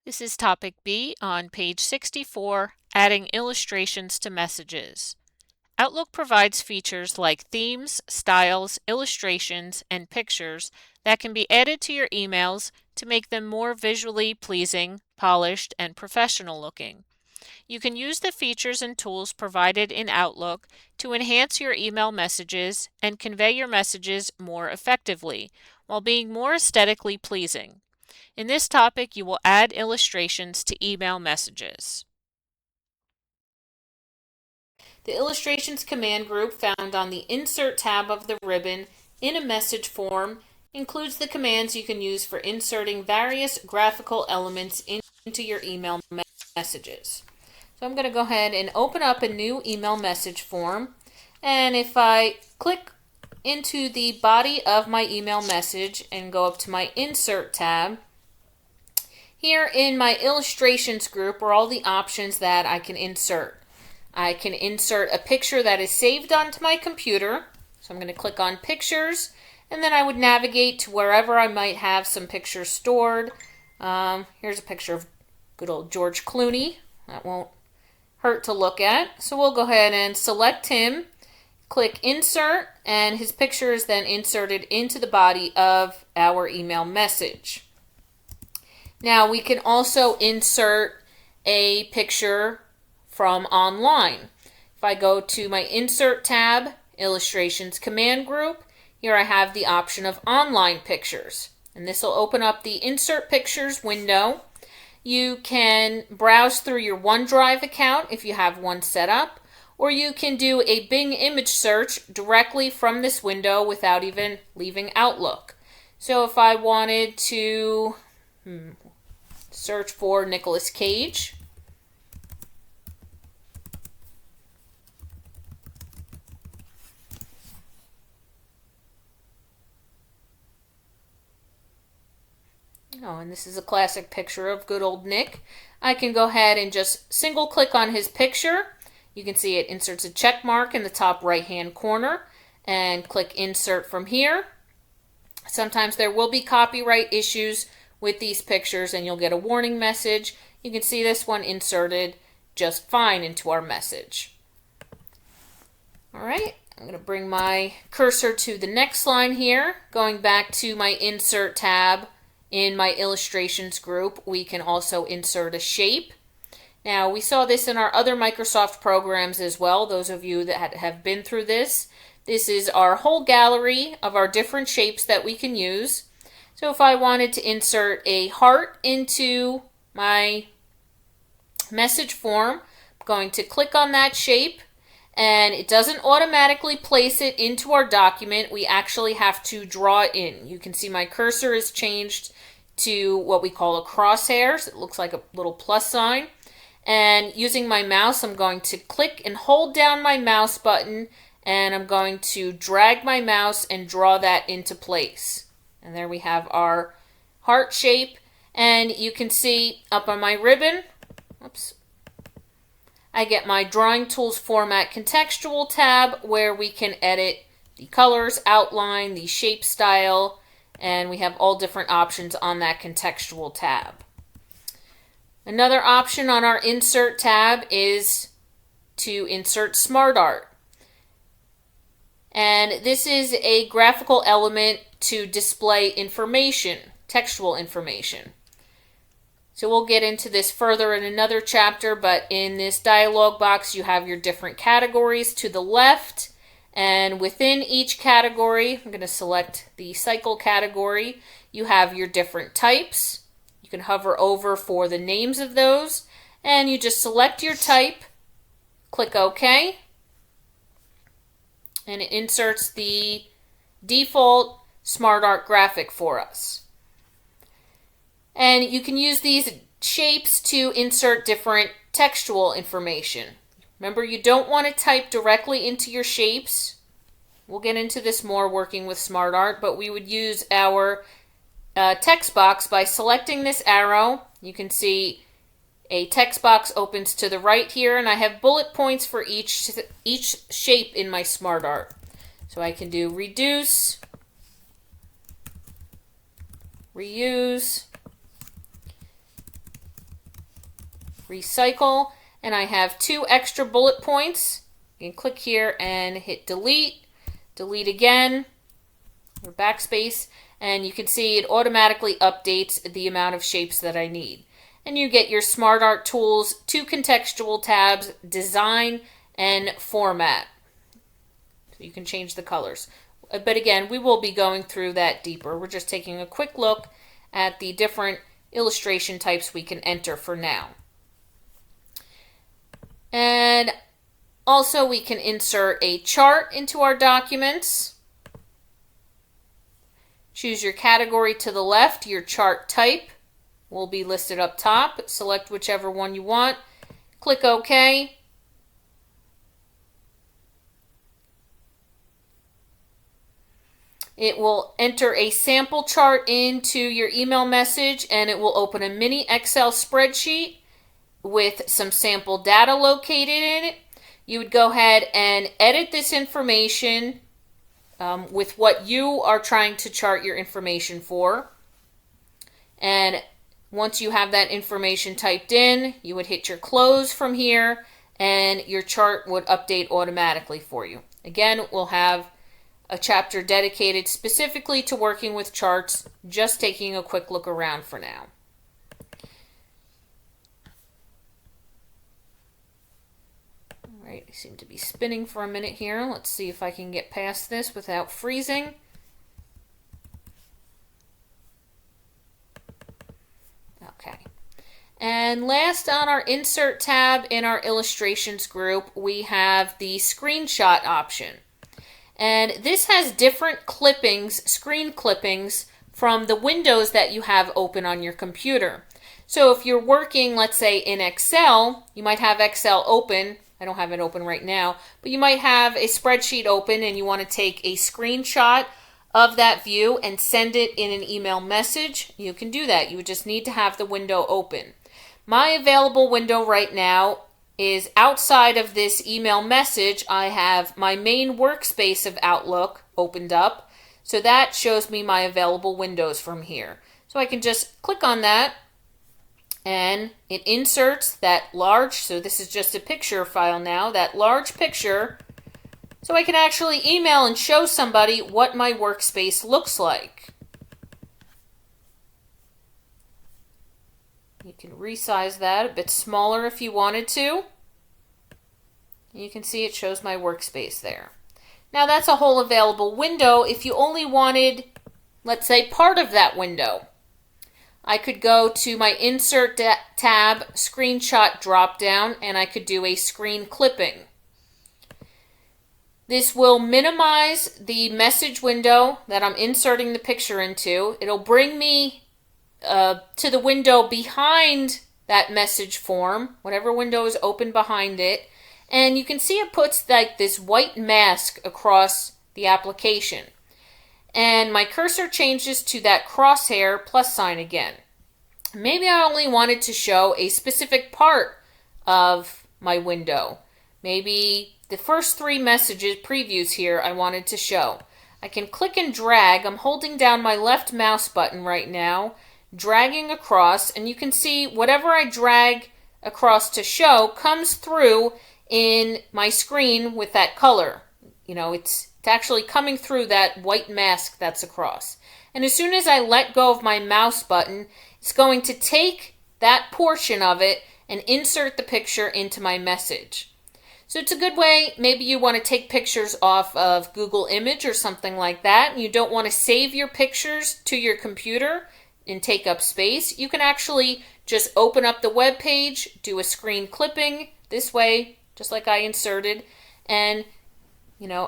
This is topic B on page 64, adding illustrations to messages. Outlook provides features like themes, styles, illustrations, and pictures that can be added to your emails to make them more visually pleasing, polished, and professional looking. You can use the features and tools provided in Outlook to enhance your email messages and convey your messages more effectively, while being more aesthetically pleasing. In this topic, you will add illustrations to email messages. The Illustrations command group found on the Insert tab of the ribbon in a message form includes the commands you can use for inserting various graphical elements into your email messages. So I'm going to go ahead and open up a new email message form, and if I click into the body of my email message and go up to my Insert tab, here in my Illustrations group are all the options that I can insert. I can insert a picture that is saved onto my computer. So I'm going to click on Pictures, and then I would navigate to wherever I might have some pictures stored. Here's a picture of good old George Clooney. That won't hurt to look at. So we'll go ahead and select him, click Insert, and his picture is then inserted into the body of our email message. Now we can also insert a picture from online. If I go to my Insert tab, Illustrations command group, here I have the option of online pictures. And this will open up the Insert Pictures window. You can browse through your OneDrive account if you have one set up, or you can do a Bing image search directly from this window without even leaving Outlook. So if I wanted to search for Nicolas Cage, and this is a classic picture of good old Nick. I can go ahead and just single click on his picture. You can see it inserts a check mark in the top right hand corner, and click Insert from here. Sometimes there will be copyright issues with these pictures and you'll get a warning message. You can see this one inserted just fine into our message. Alright, I'm going to bring my cursor to the next line here. Going back to my Insert tab in my Illustrations group, we can also insert a shape. Now, we saw this in our other Microsoft programs as well, those of you that have been through this. This is our whole gallery of our different shapes that we can use. So if I wanted to insert a heart into my message form, I'm going to click on that shape, and it doesn't automatically place it into our document. We actually have to draw it in. You can see my cursor is changed to what we call a crosshair. So it looks like a little plus sign. And using my mouse, I'm going to click and hold down my mouse button, and I'm going to drag my mouse and draw that into place. And there we have our heart shape. And you can see up on my ribbon, I get my Drawing Tools Format Contextual tab, where we can edit the colors, outline, the shape style, and we have all different options on that contextual tab. Another option on our Insert tab is to insert Smart Art. And this is a graphical element to display information, textual information. So we'll get into this further in another chapter, but in this dialog box you have your different categories to the left, and within each category, I'm going to select the cycle category, you have your different types. You can hover over for the names of those, and you just select your type, click OK, and it inserts the default Smart Art graphic for us. And you can use these shapes to insert different textual information. Remember, you don't want to type directly into your shapes. We'll get into this more working with Smart Art, but we would use our text box by selecting this arrow. You can see a text box opens to the right here, and I have bullet points for each shape in my Smart Art. So I can do reduce, reuse, recycle, and I have 2 extra bullet points. You can click here and hit delete, delete again, or backspace, and you can see it automatically updates the amount of shapes that I need. And you get your Smart Art tools, 2 contextual tabs, design and format. So you can change the colors. But again, we will be going through that deeper. We're just taking a quick look at the different illustration types we can enter for now. And also we can insert a chart into our documents. Choose your category to the left. Your chart type will be listed up top. Select whichever one you want. Click OK. It will enter a sample chart into your email message, and it will open a mini Excel spreadsheet with some sample data located in it. You would go ahead and edit this information with what you are trying to chart your information for. And once you have that information typed in, you would hit your close from here, and your chart would update automatically for you. Again, we'll have a chapter dedicated specifically to working with charts, just taking a quick look around for now. All right, I seem to be spinning for a minute here. Let's see if I can get past this without freezing. Okay. And last on our Insert tab in our Illustrations group, we have the Screenshot option. And this has different clippings, screen clippings, from the windows that you have open on your computer. So if you're working, let's say, in Excel, you might have Excel open. I don't have it open right now, but you might have a spreadsheet open and you want to take a screenshot of that view and send it in an email message. You can do that. You would just need to have the window open. My available window right now is outside of this email message. I have my main workspace of Outlook opened up, so that shows me my available windows from here. So I can just click on that, and it inserts that large, so this is just a picture file now, that large picture, so I can actually email and show somebody what my workspace looks like. You can resize that a bit smaller if you wanted to. You can see it shows my workspace there. Now that's a whole available window. If you only wanted, let's say, part of that window, I could go to my Insert tab, Screenshot dropdown, and I could do a screen clipping. This will minimize the message window that I'm inserting the picture into. It'll bring me to the window behind that message form, whatever window is open behind it, and you can see it puts like this white mask across the application. And my cursor changes to that crosshair plus sign again. Maybe I only wanted to show a specific part of my window. Maybe the first 3 messages previews here I wanted to show. I can click and drag. I'm holding down my left mouse button right now, dragging across, and you can see whatever I drag across to show comes through in my screen with that color. You know, it's actually coming through that white mask that's across. And as soon as I let go of my mouse button, it's going to take that portion of it and insert the picture into my message. So it's a good way, maybe you want to take pictures off of Google Image or something like that, and you don't want to save your pictures to your computer and take up space. You can actually just open up the web page, do a screen clipping this way, just like I inserted, and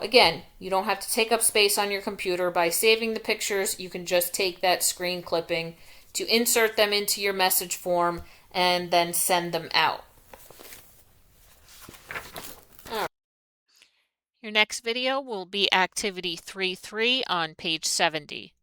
again, you don't have to take up space on your computer by saving the pictures. You can just take that screen clipping to insert them into your message form and then send them out. All right. Your next video will be Activity 3.3 on page 70.